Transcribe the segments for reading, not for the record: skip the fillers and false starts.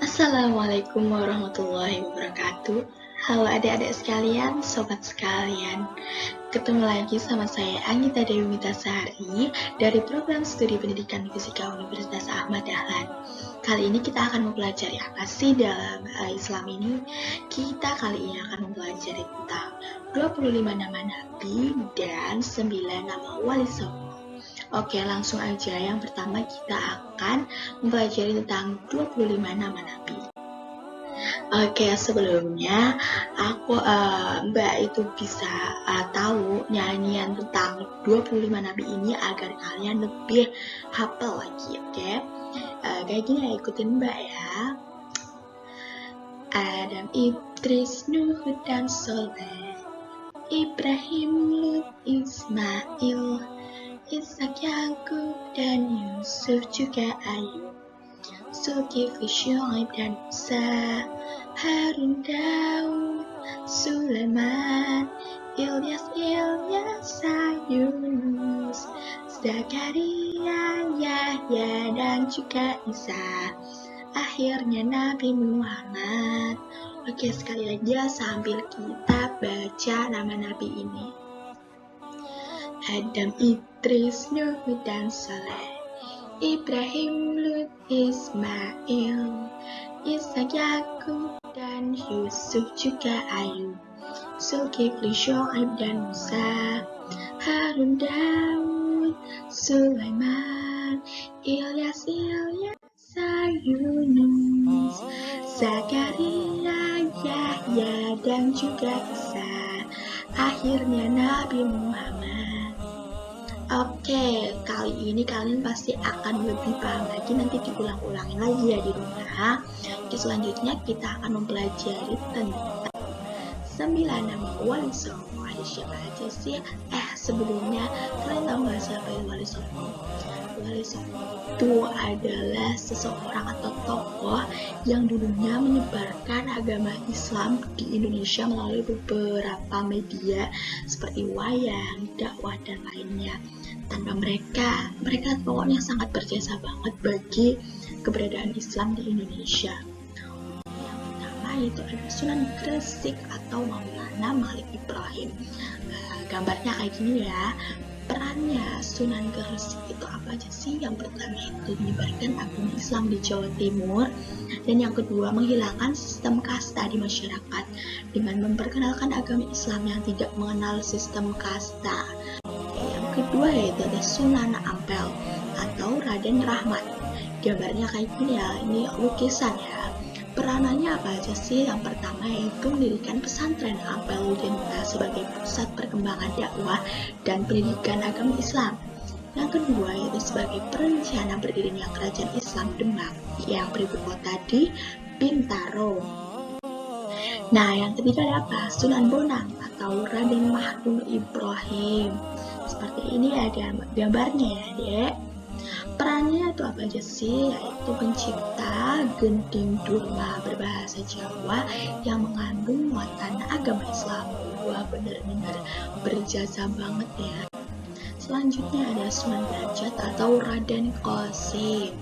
Assalamualaikum warahmatullahi wabarakatuh. Halo adik-adik sekalian, sobat sekalian. Ketemu lagi sama saya Anggita Dewi Mitasari dari program studi pendidikan fisika Universitas Ahmad Dahlan. Kali ini kita akan mempelajari apa sih dalam Islam ini? Kita kali ini akan mempelajari tentang 25 nama Nabi dan 9 nama wali songo. Oke, langsung aja. Yang pertama kita akan mempelajari tentang 25 nama Nabi. Oke, sebelumnya aku Mbak itu bisa tahu nyanyian tentang 25 Nabi ini agar kalian lebih hafal lagi, oke? Kayak gini ya, ikutin Mbak ya. Adam, Idris, Nuh, dan Soleh, Ibrahim, Lut, Ismail, Ishak, Yakub, dan Yusuf, juga Ayub, Zulkifli, Syuaib, dan Musa, Harun, Daud, Sulaiman, Ilyas, Yunus, Zakaria, Yahya, dan juga Isa. Akhirnya Nabi Muhammad. Oke, sekali lagi sambil kita baca nama Nabi ini. Adam, Idris, Nuh, dan Saleh, Ibrahim, Lut, Ismail, Ishak, Yakub, dan Yusuf, juga Ayub, Zulkifli, Syuaib, dan Musa, Harun, Daud, Sulaiman, Ilyas, Yunus, Zakaria, Yahya, dan juga Isa. Akhirnya Nabi Muhammad. Oke, kali ini kalian pasti akan lebih paham lagi, nanti diulang-ulangin lagi ya di rumah. Oke, selanjutnya kita akan mempelajari tentang 9 nama wali songo. Ada siapa aja sih? Sebelumnya kalian tahu nggak siapa yang wali songo? Wali songo itu adalah seseorang atau tokoh yang dulunya menyebarkan agama Islam di Indonesia melalui beberapa media seperti wayang, dakwah, dan lainnya. Tanpa mereka pokoknya sangat berjasa banget bagi keberadaan Islam di Indonesia. Yang pertama yaitu ada Sunan Gresik atau Maulana Malik Ibrahim. Gambarnya kayak gini ya. Perannya Sunan Gresik itu apa aja sih? Yang pertama itu menyebarkan agama Islam di Jawa Timur, dan yang kedua menghilangkan sistem kasta di masyarakat dengan memperkenalkan agama Islam yang tidak mengenal sistem kasta. Yang kedua yaitu ada Sunan Ampel atau Raden Rahmat. Gambarnya kayak gini ya, ini lukisan ya. Peranannya apa aja sih? Yang pertama yaitu mendirikan pesantren Ampel Udenta sebagai pusat perkembangan dakwah dan pendidikan agama Islam. Yang kedua yaitu sebagai perencana berdirinya kerajaan Islam Demak yang beribu kota di Bintaro. Nah, yang ketiga ada apa? Sunan Bonang atau Raden Mahmud Ibrahim. Seperti ini ya gambarnya ya, Dek. Perannya itu apa aja sih? Yaitu pencipta gending durma berbahasa Jawa yang mengandung muatan agama Islam. Wah, benar-benar berjasa banget ya. Selanjutnya ada Sunan Derajat atau Raden Qasim.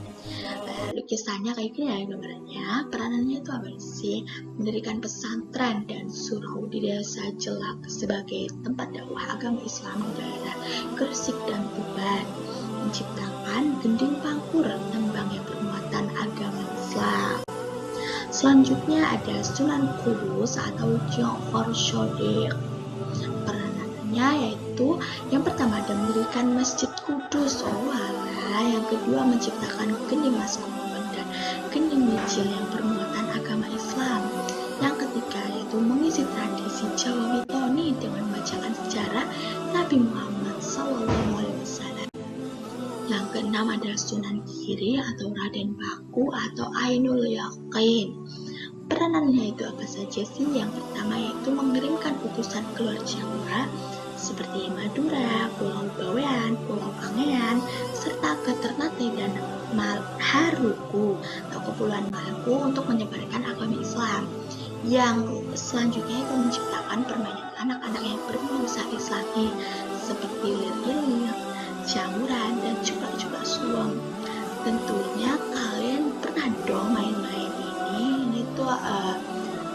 Lukisannya kayak gini ya gambarnya. Peranannya itu apa sih? Mendirikan pesantren dan surau di desa Jelak sebagai tempat dakwah agama Islam di daerah Gresik dan Tuban. Menciptakan gending pangkur tembang yang bermuatan agama Islam. Selanjutnya ada Sunan Kudus atau Ja'far Shodiq. Peranannya yaitu yang pertama ada mendirikan Masjid Kudus, yang kedua menciptakan gending Mas Kulon dan gending Mijil yang bermuatan agama Islam. Yang ketiga yaitu mengisi tradisi Jawa Mitoni dengan membacakan sejarah Nabi Muhammad SAW. Yang keenam ada Sunan Giri atau Raden Baku atau Ainul Yakin. Peranannya itu apa saja sih? Yang pertama yaitu mengirimkan utusan keluar Jawa seperti Madura, Pulau Bawean, Pulau Kangean, serta ke Ternate dan Haruku atau Kepulauan Maluku untuk menyebarkan agama Islam. Yang selanjutnya itu menciptakan permainan anak-anak yang bernuansa Islami seperti lir-lir, jamuran, dan juga suwung. Tentunya kalian pernah dong main-main ini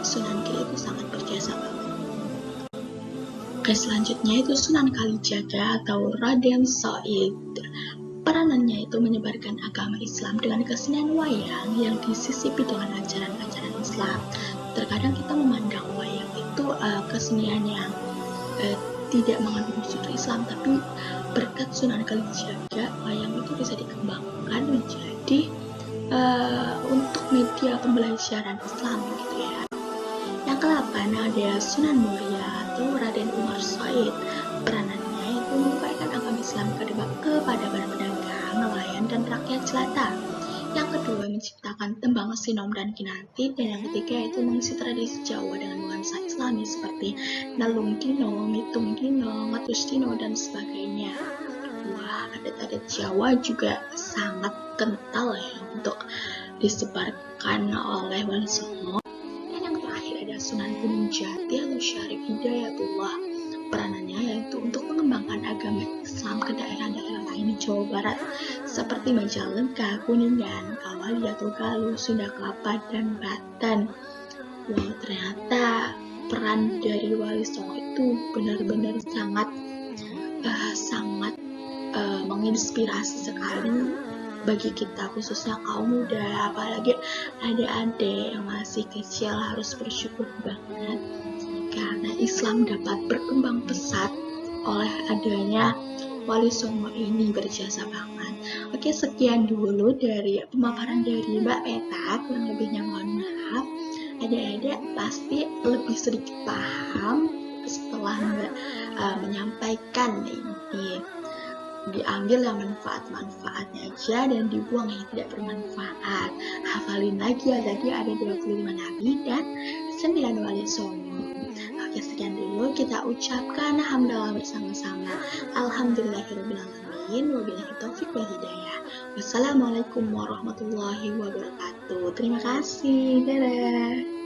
Sunan Giri itu sangat berjasa banget. Oke, selanjutnya itu Sunan Kalijaga atau Raden Said. Peranannya itu menyebarkan agama Islam dengan kesenian wayang yang disisipi dengan ajaran-ajaran Islam. Terkadang kita memandang wayang itu kesenian yang tidak mengandung unsur Islam, tapi berkat Sunan Kalijaga, wayang itu bisa dikembangkan menjadi untuk media pembelajaran Islam gitu ya. Yang ke-8 ada Sunan Muria atau Raden Umar Said. Peranannya itu menyampaikan agama Islam kepada para pedagang, nelayan, dan rakyat jelata. Yang kedua menciptakan tembang sinom dan kinanti, dan yang ketiga itu mengisi tradisi Jawa dengan nuansa Islami seperti Nalung Dino, Mitung Dino, Ngatus Dino, dan sebagainya. Wah, adat-adat Jawa juga sangat kental ya untuk disebarkan oleh Wali Songo. Dan yang terakhir ada Sunan Gunung Jati atau Syarif Hidayatullah. Peranannya yaitu untuk mengembangkan agama Islam ke daerah-daerah lain di Jawa Barat seperti Majalengka, Kuningan, Kawali atau Galuh, Sunda Kelapa, dan Banten. Wow, ternyata peran dari Wali Songo itu benar-benar sangat menginspirasi sekali bagi kita, khususnya kaum muda, apalagi adik-adik yang masih kecil harus bersyukur banget karena Islam dapat berkembang pesat oleh adanya Wali Songo ini, berjasa banget. Oke, sekian dulu dari pemaparan dari Mbak Peta, kurang lebihnya mohon maaf. Adik-adik pasti lebih sedikit paham setelah Mbak menyampaikan ini. Diambil yang manfaat-manfaatnya aja dan dibuang yang tidak bermanfaat. Hafalin lagi ada 25 nabi dan 9 wali songo. Oke, sekian dulu kita ucapkan alhamdulillah bersama-sama. Alhamdulillahirrahmanirrahim. Wabillahi taufiq wal hidayah. Wassalamualaikum warahmatullahi wabarakatuh. Terima kasih. Dadah.